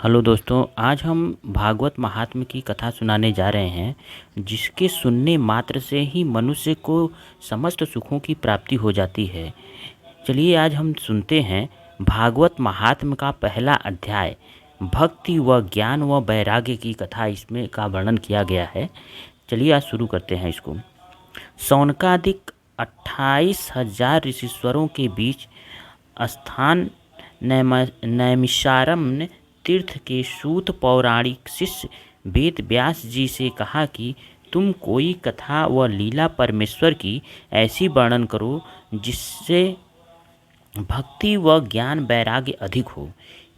Hello दोस्तों, आज हम भागवत महात्म्य की कथा सुनाने जा रहे हैं, जिसके सुनने मात्र से ही मनुष्य को समस्त सुखों की प्राप्ति हो जाती है। चलिए आज हम सुनते हैं भागवत महात्म्य का पहला अध्याय। भक्ति व ज्ञान व वैराग्य की कथा इसमें का वर्णन किया गया है। चलिए आज शुरू करते हैं इसको। सौनकादिक 28,000 ऋषीश्वरों के बीच स्थान नैमिषारण्य तीर्थ के सूत पौराणिक शिष्य वेद व्यास जी से कहा कि तुम कोई कथा व लीला परमेश्वर की ऐसी वर्णन करो जिससे भक्ति व ज्ञान वैराग्य अधिक हो।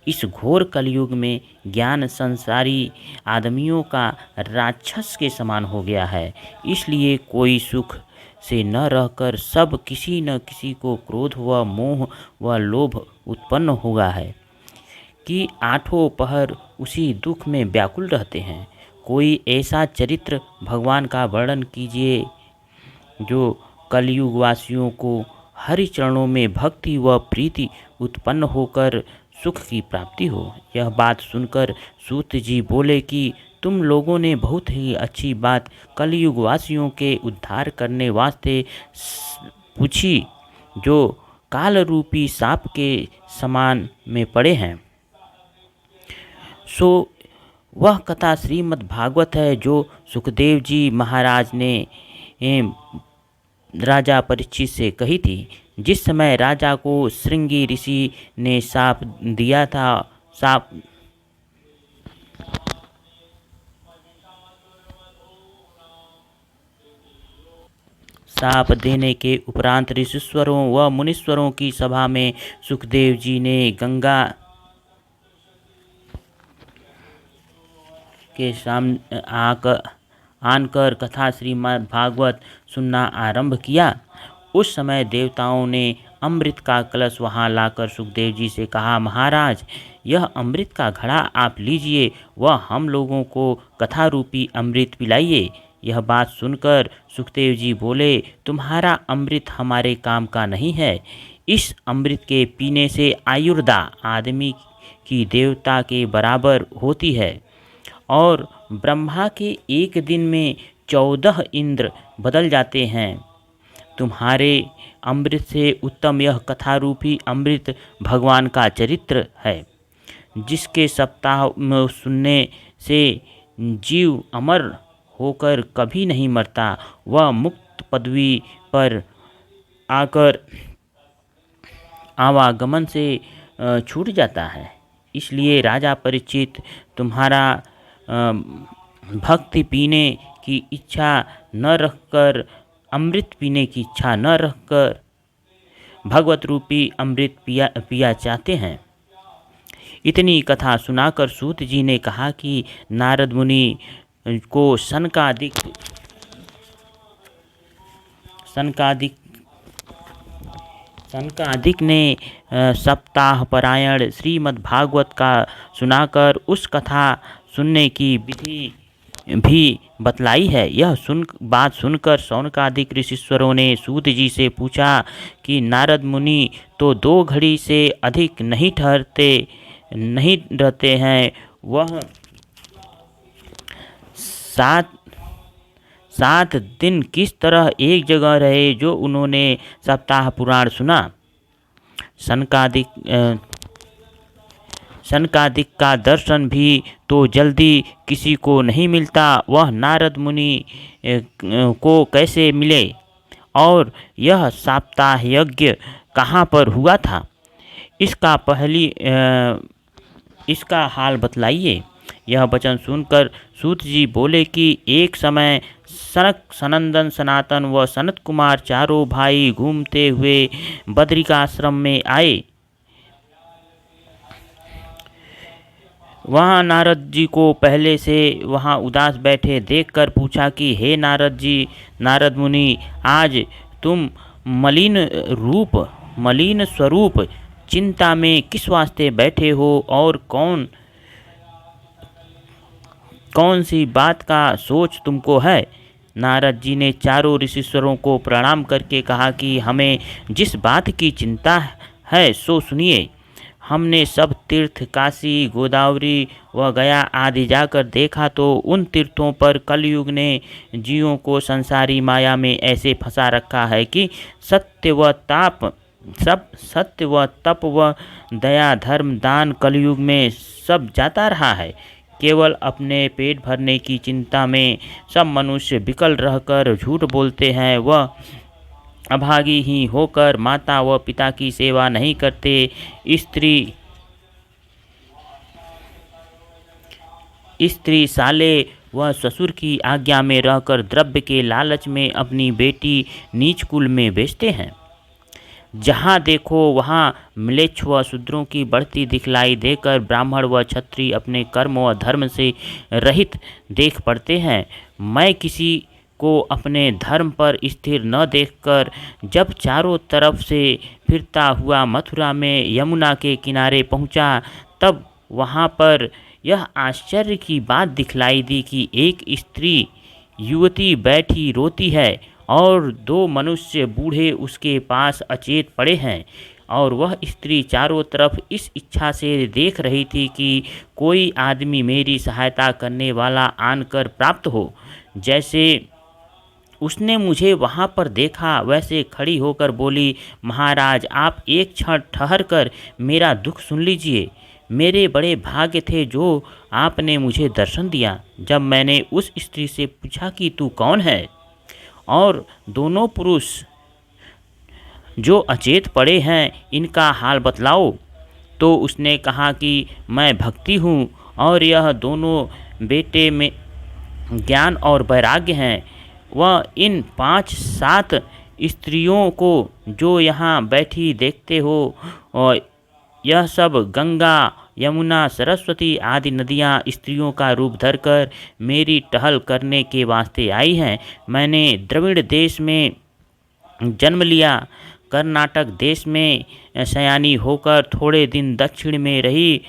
इस घोर कलयुग में ज्ञान संसारी आदमियों का राक्षस के समान हो गया है, इसलिए कोई सुख से न रहकर सब किसी न किसी को क्रोध व मोह व लोभ उत्पन्न हुआ है कि आठों पहर उसी दुख में व्याकुल रहते हैं। कोई ऐसा चरित्र भगवान का वर्णन कीजिए जो कलयुग वासियों को हरि चरणों में भक्ति व प्रीति उत्पन्न होकर सुख की प्राप्ति हो। यह बात सुनकर सूत जी बोले कि तुम लोगों ने बहुत ही अच्छी बात कलयुग वासियों के उद्धार करने वास्ते पूछी, जो काल रूपी सांप के समान में पड़े हैं। सो वह कथा श्रीमद् भागवत है जो सुखदेव जी महाराज ने राजा परीक्षित से कही थी। जिस समय राजा को श्रृंगी ऋषि ने शाप दिया था, शाप देने के उपरांत ऋषीश्वरों व मुनीश्वरों की सभा में सुखदेव जी ने गंगा के सामने आनकर कथा श्रीमद् भागवत सुनना आरंभ किया। उस समय देवताओं ने अमृत का कलश वहां लाकर सुखदेव जी से कहा, महाराज यह अमृत का घड़ा आप लीजिए व हम लोगों को कथा रूपी अमृत पिलाइए। यह बात सुनकर सुखदेव जी बोले, तुम्हारा अमृत हमारे काम का नहीं है। इस अमृत के पीने से आयुर्दा आदमी की देवता के बराबर होती है और ब्रह्मा के एक दिन में 14 इंद्र बदल जाते हैं। तुम्हारे अमृत से उत्तम यह कथा रूपी अमृत भगवान का चरित्र है, जिसके सप्ताह में सुनने से जीव अमर होकर कभी नहीं मरता, वह मुक्त पदवी पर आकर आवागमन से छूट जाता है। इसलिए राजा परीक्षित, तुम्हारा भक्ति पीने की इच्छा न रखकर, अमृत पीने की इच्छा न रखकर भगवत रूपी अमृत पिया चाहते हैं। इतनी कथा सुनाकर सूत जी ने कहा कि नारद मुनि को सनकादिक ने सप्ताह परायण श्रीमद् भागवत का सुनाकर उस कथा सुनने की विधि भी बतलाई है। यह बात सुनकर सौनकादिक ऋषीश्वरों ने सूत जी से पूछा कि नारद मुनि तो 2 घड़ी से अधिक नहीं रहते हैं, वह 7 दिन किस तरह एक जगह रहे जो उन्होंने सप्ताह पुराण सुना। सनकादिक का दर्शन भी तो जल्दी किसी को नहीं मिलता, वह नारद मुनि को कैसे मिले और यह सप्ताह यज्ञ कहाँ पर हुआ था, इसका हाल बतलाइए। यह वचन सुनकर सूत जी बोले कि एक समय सनक, सनंदन, सनातन व सनत कुमार चारों भाई घूमते हुए बद्रिकाश्रम में आए। वहाँ नारद जी को पहले से वहाँ उदास बैठे देखकर पूछा कि हे नारद मुनि, आज तुम मलिन स्वरूप चिंता में किस वास्ते बैठे हो और कौन सी बात का सोच तुमको है। नारद जी ने चारों ऋषीश्वरों को प्रणाम करके कहा कि हमें जिस बात की चिंता है सो सुनिए। हमने सब तीर्थ काशी, गोदावरी व गया आदि जाकर देखा तो उन तीर्थों पर कलयुग ने जीवों को संसारी माया में ऐसे फंसा रखा है कि सत्य व तप व दया धर्म दान कलयुग में सब जाता रहा है। केवल अपने पेट भरने की चिंता में सब मनुष्य विकल रहकर झूठ बोलते हैं व अभागी ही होकर माता व पिता की सेवा नहीं करते। स्त्री साले व ससुर की आज्ञा में रहकर द्रव्य के लालच में अपनी बेटी नीच कुल में बेचते हैं। जहाँ देखो वहाँ म्लेच्छ व शूद्रों की बढ़ती दिखलाई देकर ब्राह्मण व क्षत्रिय अपने कर्म व धर्म से रहित देख पड़ते हैं। मैं किसी को अपने धर्म पर स्थिर न देखकर जब चारों तरफ से फिरता हुआ मथुरा में यमुना के किनारे पहुँचा, तब वहाँ पर यह आश्चर्य की बात दिखलाई दी कि एक स्त्री युवती बैठी रोती है और दो मनुष्य बूढ़े उसके पास अचेत पड़े हैं, और वह स्त्री चारों तरफ इस इच्छा से देख रही थी कि कोई आदमी मेरी सहायता करने वाला आनकर प्राप्त हो। जैसे उसने मुझे वहाँ पर देखा वैसे खड़ी होकर बोली, महाराज आप एक क्षण ठहर कर मेरा दुख सुन लीजिए। मेरे बड़े भाग्य थे जो आपने मुझे दर्शन दिया। जब मैंने उस स्त्री से पूछा कि तू कौन है और दोनों पुरुष जो अचेत पड़े हैं इनका हाल बतलाओ, तो उसने कहा कि मैं भक्ति हूँ और यह दोनों बेटे में ज्ञान और वैराग्य हैं। वह इन 5-7 स्त्रियों को जो यहाँ बैठी देखते हो, और यह सब गंगा, यमुना, सरस्वती आदि नदियाँ स्त्रियों का रूप धरकर मेरी टहल करने के वास्ते आई हैं। मैंने द्रविड़ देश में जन्म लिया, कर्नाटक देश में सयानी होकर थोड़े दिन दक्षिण में रही,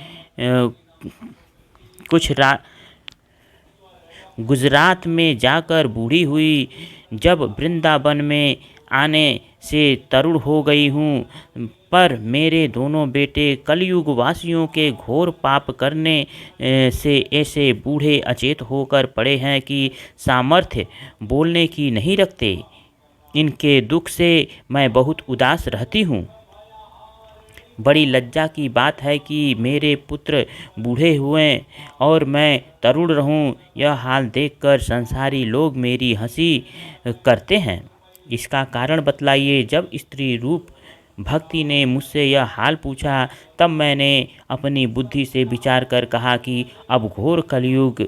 गुजरात में जाकर बूढ़ी हुई। जब वृंदावन में आने से तरुण हो गई हूँ, पर मेरे दोनों बेटे कलयुग वासियों के घोर पाप करने से ऐसे बूढ़े अचेत होकर पड़े हैं कि सामर्थ्य बोलने की नहीं रखते। इनके दुख से मैं बहुत उदास रहती हूँ। बड़ी लज्जा की बात है कि मेरे पुत्र बूढ़े हुए और मैं तरुण रहूं। यह हाल देखकर संसारी लोग मेरी हंसी करते हैं। इसका कारण बतलाइए। जब स्त्री रूप भक्ति ने मुझसे यह हाल पूछा, तब मैंने अपनी बुद्धि से विचार कर कहा कि अब घोर कलयुग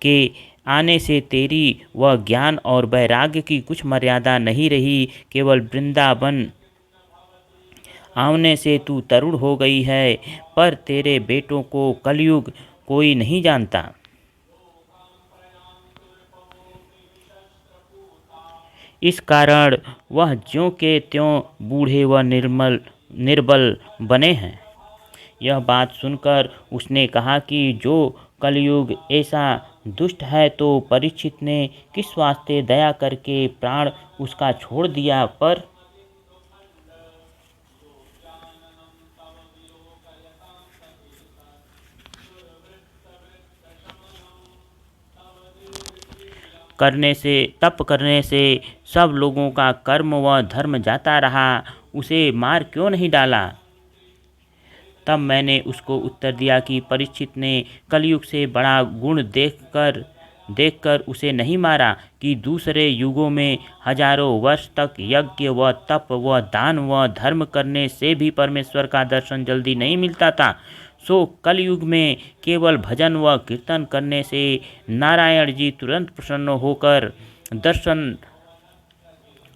के आने से तेरी वह ज्ञान और वैराग्य की कुछ मर्यादा नहीं रही। केवल वृंदावन आने से तू तरुण हो गई है, पर तेरे बेटों को कलयुग कोई नहीं जानता। इस कारण वह ज्यों के त्यों बूढ़े व निर्बल बने हैं। यह बात सुनकर उसने कहा कि जो कलयुग ऐसा दुष्ट है तो परीक्षित ने किस वास्ते दया करके प्राण उसका छोड़ दिया। पर तप करने से सब लोगों का कर्म व धर्म जाता रहा, उसे मार क्यों नहीं डाला। तब मैंने उसको उत्तर दिया कि परीक्षित ने कलयुग से बड़ा गुण देखकर उसे नहीं मारा कि दूसरे युगों में हजारों वर्ष तक यज्ञ व तप व दान व धर्म करने से भी परमेश्वर का दर्शन जल्दी नहीं मिलता था, सो कलयुग में केवल भजन व कीर्तन करने से नारायण जी तुरंत प्रसन्न होकर दर्शन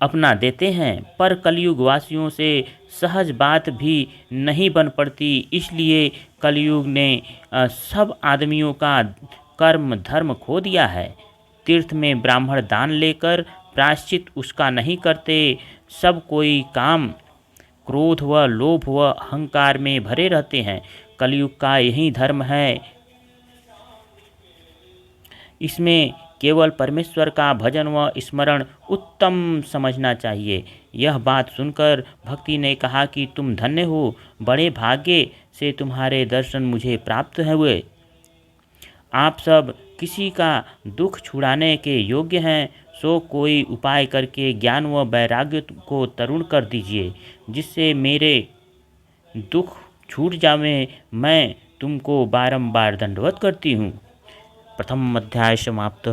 अपना देते हैं। पर कलयुग वासियों से सहज बात भी नहीं बन पड़ती, इसलिए कलयुग ने सब आदमियों का कर्म धर्म खो दिया है। तीर्थ में ब्राह्मण दान लेकर प्रायश्चित उसका नहीं करते। सब कोई काम, क्रोध व लोभ व अहंकार में भरे रहते हैं। कलयुग का यही धर्म है। इसमें केवल परमेश्वर का भजन व स्मरण उत्तम समझना चाहिए। यह बात सुनकर भक्ति ने कहा कि तुम धन्य हो, बड़े भाग्य से तुम्हारे दर्शन मुझे प्राप्त हुए। आप सब किसी का दुख छुड़ाने के योग्य हैं, सो कोई उपाय करके ज्ञान व वैराग्य को तरुण कर दीजिए, जिससे मेरे दुख छूट जावे। मैं तुमको बारंबार दंडवत करती हूँ। प्रथम अध्याय समाप्त।